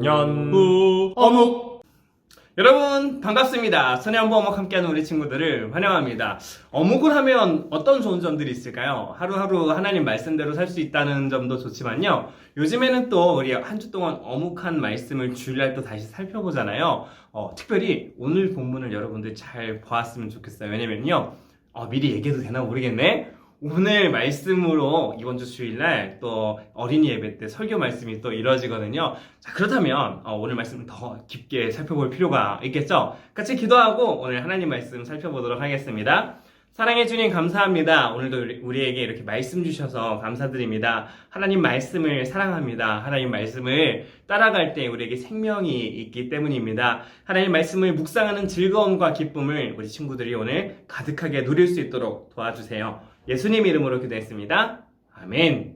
어묵. 여러분 반갑습니다. 선해안부 어묵 함께하는 우리 친구들을 환영합니다. 어묵을 하면 어떤 좋은 점들이 있을까요? 하루하루 하나님 말씀대로 살 수 있다는 점도 좋지만요, 요즘에는 또 우리 한 주 동안 어묵한 말씀을 주일날 또 다시 살펴보잖아요. 특별히 오늘 본문을 여러분들 잘 보았으면 좋겠어요. 왜냐면요, 미리 얘기해도 되나 모르겠네. 오늘 말씀으로 이번 주 주일날 또 어린이 예배 때 설교 말씀이 또 이루어지거든요. 자, 그렇다면 오늘 말씀을 더 깊게 살펴볼 필요가 있겠죠? 같이 기도하고 오늘 하나님 말씀 살펴보도록 하겠습니다. 사랑해 주님 감사합니다. 오늘도 우리에게 이렇게 말씀 주셔서 감사드립니다. 하나님 말씀을 사랑합니다. 하나님 말씀을 따라갈 때 우리에게 생명이 있기 때문입니다. 하나님 말씀을 묵상하는 즐거움과 기쁨을 우리 친구들이 오늘 가득하게 누릴 수 있도록 도와주세요. 예수님 이름으로 기도했습니다. 아멘.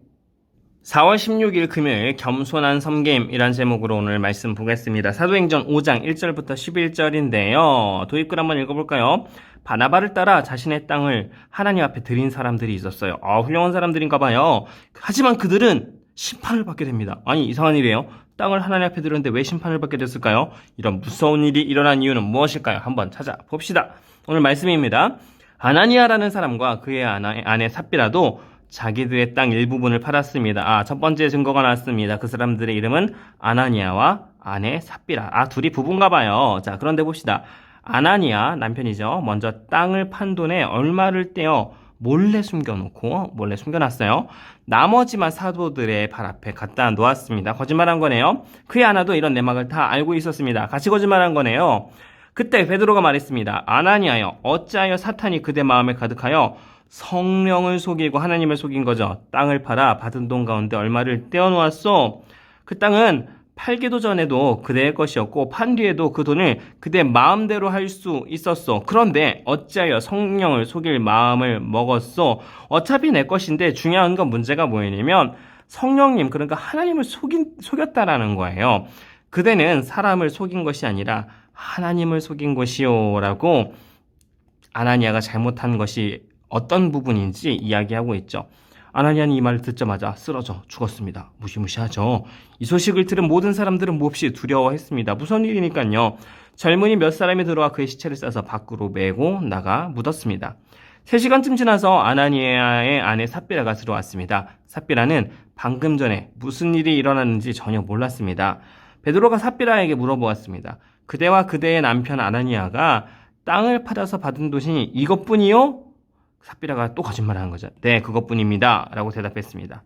4월 16일 금요일 겸손한 섬김이란 제목으로 오늘 말씀 보겠습니다. 사도행전 5장 1절부터 11절인데요. 도입글 한번 읽어볼까요? 바나바를 따라 자신의 땅을 하나님 앞에 드린 사람들이 있었어요. 훌륭한 사람들인가 봐요. 하지만 그들은 심판을 받게 됩니다. 아니, 이상한 일이에요. 땅을 하나님 앞에 드렸는데 왜 심판을 받게 됐을까요? 이런 무서운 일이 일어난 이유는 무엇일까요? 한번 찾아봅시다. 오늘 말씀입니다. 아나니아라는 사람과 그의 아내 삽비라도 자기들의 땅 일부분을 팔았습니다. 첫 번째 증거가 나왔습니다. 그 사람들의 이름은 아나니아와 아내 삽비라. 둘이 부부인가 봐요. 자, 그런데 봅시다. 아나니아, 남편이죠. 먼저 땅을 판 돈에 얼마를 떼어 몰래 숨겨놨어요. 나머지만 사도들의 발 앞에 갖다 놓았습니다. 거짓말한 거네요. 그의 아내도 이런 내막을 다 알고 있었습니다. 같이 거짓말한 거네요. 그때 베드로가 말했습니다. 아나니아여, 어찌하여 사탄이 그대 마음에 가득하여 성령을 속이고 하나님을 속인 거죠. 땅을 팔아 받은 돈 가운데 얼마를 떼어놓았소? 그 땅은 팔기도 전에도 그대의 것이었고 판 뒤에도 그 돈을 그대 마음대로 할 수 있었소. 그런데 어찌하여 성령을 속일 마음을 먹었소? 어차피 내 것인데 중요한 건 문제가 뭐냐면 성령님, 그러니까 하나님을 속였다라는 거예요. 그대는 사람을 속인 것이 아니라 하나님을 속인 것이요 라고 아나니아가 잘못한 것이 어떤 부분인지 이야기하고 있죠. 아나니아는 이 말을 듣자마자 쓰러져 죽었습니다. 무시무시하죠. 이 소식을 들은 모든 사람들은 몹시 두려워했습니다. 무서운 일이니까요. 젊은이 몇 사람이 들어와 그의 시체를 싸서 밖으로 메고 나가 묻었습니다. 3시간쯤 지나서 아나니아의 아내 삽비라가 들어왔습니다. 삽비라는 방금 전에 무슨 일이 일어났는지 전혀 몰랐습니다. 베드로가 삽비라에게 물어보았습니다. 그대와 그대의 남편 아나니아가 땅을 팔아서 받은 돈이 이것뿐이요? 삽비라가 또 거짓말한 거죠. 네, 그것뿐입니다. 라고 대답했습니다.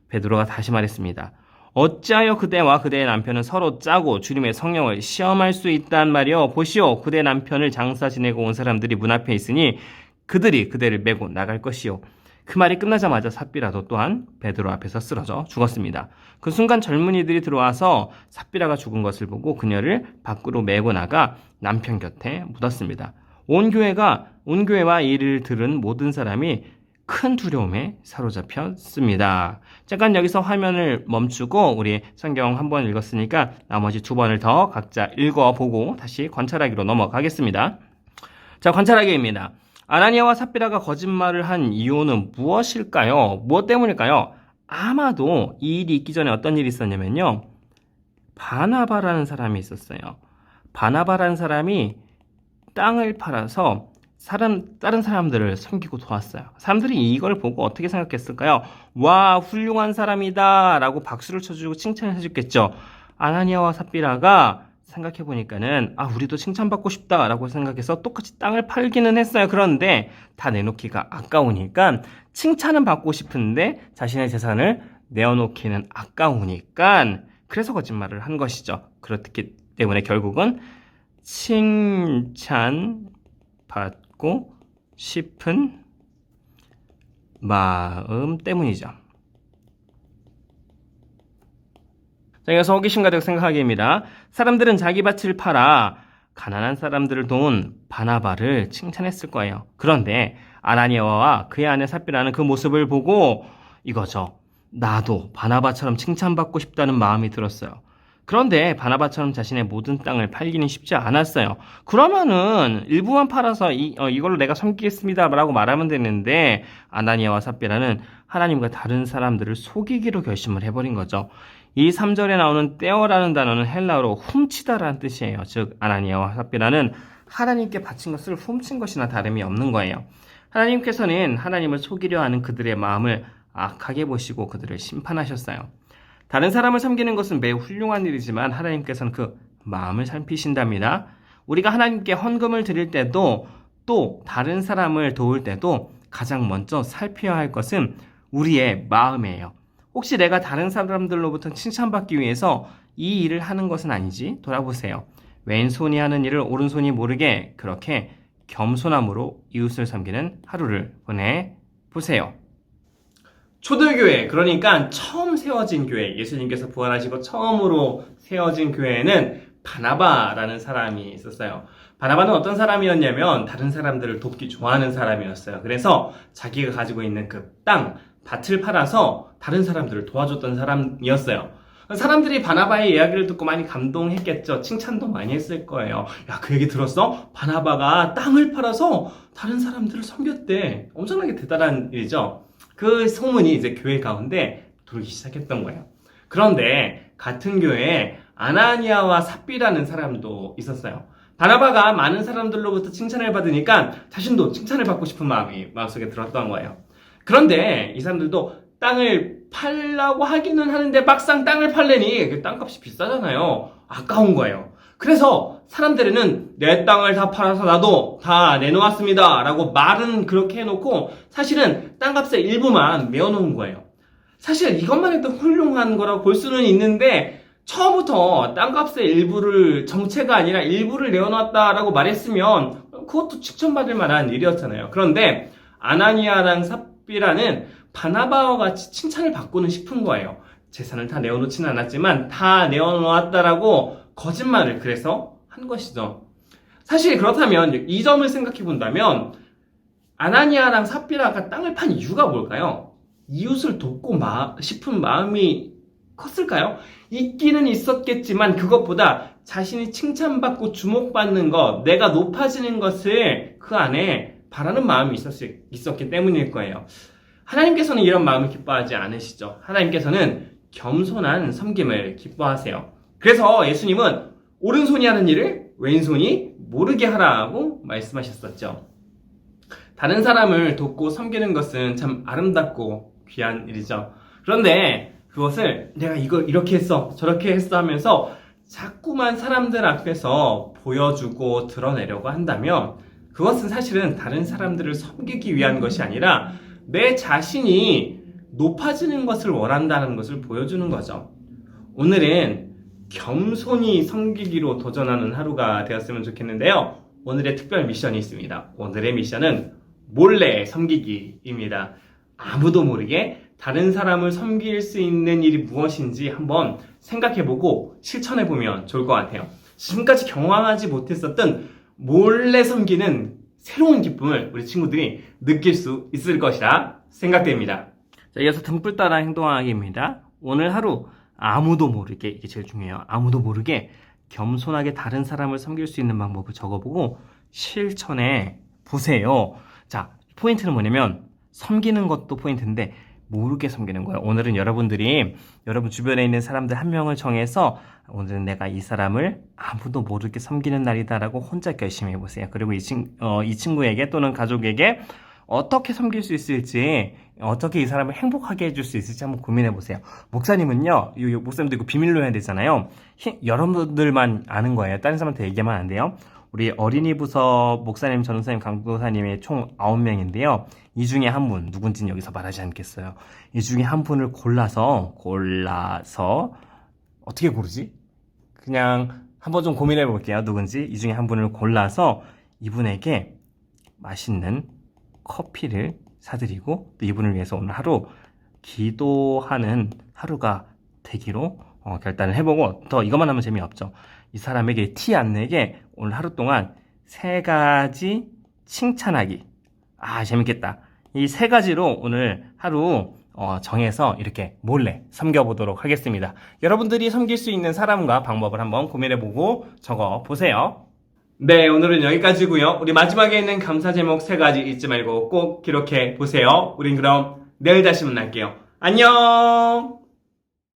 베드로가 다시 말했습니다. 어찌하여 그대와 그대의 남편은 서로 짜고 주님의 성령을 시험할 수 있단 말이요? 보시오, 그대 남편을 장사 지내고 온 사람들이 문 앞에 있으니 그들이 그대를 메고 나갈 것이요. 그 말이 끝나자마자 삽비라도 또한 베드로 앞에서 쓰러져 죽었습니다. 그 순간 젊은이들이 들어와서 삽비라가 죽은 것을 보고 그녀를 밖으로 메고 나가 남편 곁에 묻었습니다. 온 교회와 이 일을 들은 모든 사람이 큰 두려움에 사로잡혔습니다. 잠깐 여기서 화면을 멈추고 우리 성경 한 번 읽었으니까 나머지 2번을 더 각자 읽어보고 다시 관찰하기로 넘어가겠습니다. 자, 관찰하기입니다. 아나니아와 삽비라가 거짓말을 한 이유는 무엇일까요? 무엇 때문일까요? 아마도 이 일이 있기 전에 어떤 일이 있었냐면요, 바나바라는 사람이 있었어요. 바나바라는 사람이 땅을 팔아서 다른 사람들을 섬기고 도왔어요. 사람들이 이걸 보고 어떻게 생각했을까요? 와, 훌륭한 사람이다 라고 박수를 쳐주고 칭찬을 해줬겠죠. 아나니아와 삽비라가 생각해보니까는 우리도 칭찬받고 싶다라고 생각해서 똑같이 땅을 팔기는 했어요. 그런데 다 내놓기가 아까우니까, 칭찬은 받고 싶은데 자신의 재산을 내어놓기는 아까우니까 그래서 거짓말을 한 것이죠. 그렇기 때문에 결국은 칭찬받고 싶은 마음 때문이죠. 자, 이어서 호기심 가득 생각하기입니다. 사람들은 자기 밭을 팔아 가난한 사람들을 도운 바나바를 칭찬했을 거예요. 그런데 아나니아와 그의 아내 삽비라는 그 모습을 보고 이거죠. 나도 바나바처럼 칭찬받고 싶다는 마음이 들었어요. 그런데 바나바처럼 자신의 모든 땅을 팔기는 쉽지 않았어요. 그러면은 일부만 팔아서 이걸로 내가 섬기겠습니다 라고 말하면 되는데, 아나니아와 삽비라는 하나님과 다른 사람들을 속이기로 결심을 해버린 거죠. 이 3절에 나오는 떼어라는 단어는 헬라어로 훔치다라는 뜻이에요. 즉 아나니아와 삽비라는 하나님께 바친 것을 훔친 것이나 다름이 없는 거예요. 하나님께서는 하나님을 속이려 하는 그들의 마음을 악하게 보시고 그들을 심판하셨어요. 다른 사람을 섬기는 것은 매우 훌륭한 일이지만 하나님께서는 그 마음을 살피신답니다. 우리가 하나님께 헌금을 드릴 때도 또 다른 사람을 도울 때도 가장 먼저 살펴야 할 것은 우리의 마음이에요. 혹시 내가 다른 사람들로부터 칭찬받기 위해서 이 일을 하는 것은 아니지? 돌아보세요. 왼손이 하는 일을 오른손이 모르게 그렇게 겸손함으로 이웃을 섬기는 하루를 보내보세요. 초대교회, 그러니까 처음 세워진 교회, 예수님께서 부활하시고 처음으로 세워진 교회에는 바나바라는 사람이 있었어요. 바나바는 어떤 사람이었냐면 다른 사람들을 돕기 좋아하는 사람이었어요. 그래서 자기가 가지고 있는 그 땅, 밭을 팔아서 다른 사람들을 도와줬던 사람이었어요. 사람들이 바나바의 이야기를 듣고 많이 감동했겠죠. 칭찬도 많이 했을 거예요. 야, 그 얘기 들었어? 바나바가 땅을 팔아서 다른 사람들을 섬겼대. 엄청나게 대단한 일이죠. 그 소문이 이제 교회 가운데 돌기 시작했던 거예요. 그런데 같은 교회에 아나니아와 삽비라는 사람도 있었어요. 바나바가 많은 사람들로부터 칭찬을 받으니까 자신도 칭찬을 받고 싶은 마음이 마음속에 들었던 거예요. 그런데 이 사람들도 땅을 팔라고 하기는 하는데 막상 땅을 팔려니 그 땅값이 비싸잖아요. 아까운 거예요. 그래서 사람들은 내 땅을 다 팔아서 나도 다 내놓았습니다 라고 말은 그렇게 해놓고 사실은 땅값의 일부만 메어놓은 거예요. 사실 이것만 해도 훌륭한 거라고 볼 수는 있는데 처음부터 땅값의 일부를 정체가 아니라 일부를 내어놨다라고 말했으면 그것도 칭찬받을 만한 일이었잖아요. 그런데 아나니아랑 삽비라는 바나바와 같이 칭찬을 받고는 싶은 거예요. 재산을 다 내어놓지는 않았지만 다 내어놓았다라고 거짓말을 그래서 한 것이죠. 사실 그렇다면 이 점을 생각해 본다면 아나니아랑 삽비라가 땅을 판 이유가 뭘까요? 이웃을 돕고 싶은 마음이 컸을까요? 있기는 있었겠지만 그것보다 자신이 칭찬받고 주목받는 것, 내가 높아지는 것을 그 안에 바라는 마음이 있었기 때문일 거예요. 하나님께서는 이런 마음을 기뻐하지 않으시죠. 하나님께서는 겸손한 섬김을 기뻐하세요. 그래서 예수님은 오른손이 하는 일을 왼손이 모르게 하라고 말씀하셨었죠. 다른 사람을 돕고 섬기는 것은 참 아름답고 귀한 일이죠. 그런데 그것을 내가 이걸 이렇게 했어, 저렇게 했어 하면서 자꾸만 사람들 앞에서 보여주고 드러내려고 한다면 그것은 사실은 다른 사람들을 섬기기 위한 것이 아니라 내 자신이 높아지는 것을 원한다는 것을 보여주는 거죠. 오늘은 겸손히 섬기기로 도전하는 하루가 되었으면 좋겠는데요. 오늘의 특별 미션이 있습니다. 오늘의 미션은 몰래 섬기기입니다. 아무도 모르게 다른 사람을 섬길 수 있는 일이 무엇인지 한번 생각해보고 실천해보면 좋을 것 같아요. 지금까지 경험하지 못했었던 몰래 섬기는 새로운 기쁨을 우리 친구들이 느낄 수 있을 것이라 생각됩니다. 자, 이어서 등불 따라 행동하기입니다. 오늘 하루 아무도 모르게, 이게 제일 중요해요. 아무도 모르게 겸손하게 다른 사람을 섬길 수 있는 방법을 적어보고 실천해 보세요. 자, 포인트는 뭐냐면 섬기는 것도 포인트인데 모르게 섬기는 거예요. 오늘은 여러분들이 여러분 주변에 있는 사람들 한 명을 정해서 오늘은 내가 이 사람을 아무도 모르게 섬기는 날이다라고 혼자 결심해 보세요. 그리고 이 친구에게 또는 가족에게 어떻게 섬길 수 있을지, 어떻게 이 사람을 행복하게 해줄 수 있을지 한번 고민해 보세요. 목사님은요, 목사님도 이거 비밀로 해야 되잖아요. 여러분들만 아는 거예요. 다른 사람한테 얘기하면 안 돼요. 우리 어린이 부서 목사님, 전도사님, 강도사님이 총 9명인데요. 이 중에 한 분, 누군지는 여기서 말하지 않겠어요. 이 중에 한 분을 골라서 어떻게 고르지? 그냥 한번 좀 고민해 볼게요. 누군지. 이 중에 한 분을 골라서 이분에게 맛있는 커피를 사드리고 또 이분을 위해서 오늘 하루 기도하는 하루가 되기로 결단을 해보고, 더 이것만 하면 재미없죠. 이 사람에게 티 안 내게 오늘 하루 동안 3가지 칭찬하기. 재밌겠다. 이 3가지로 오늘 하루 정해서 이렇게 몰래 섬겨보도록 하겠습니다. 여러분들이 섬길 수 있는 사람과 방법을 한번 고민해보고 적어보세요. 네, 오늘은 여기까지고요. 우리 마지막에 있는 감사 제목 3가지 잊지 말고 꼭 기록해 보세요. 우린 그럼 내일 다시 만날게요. 안녕!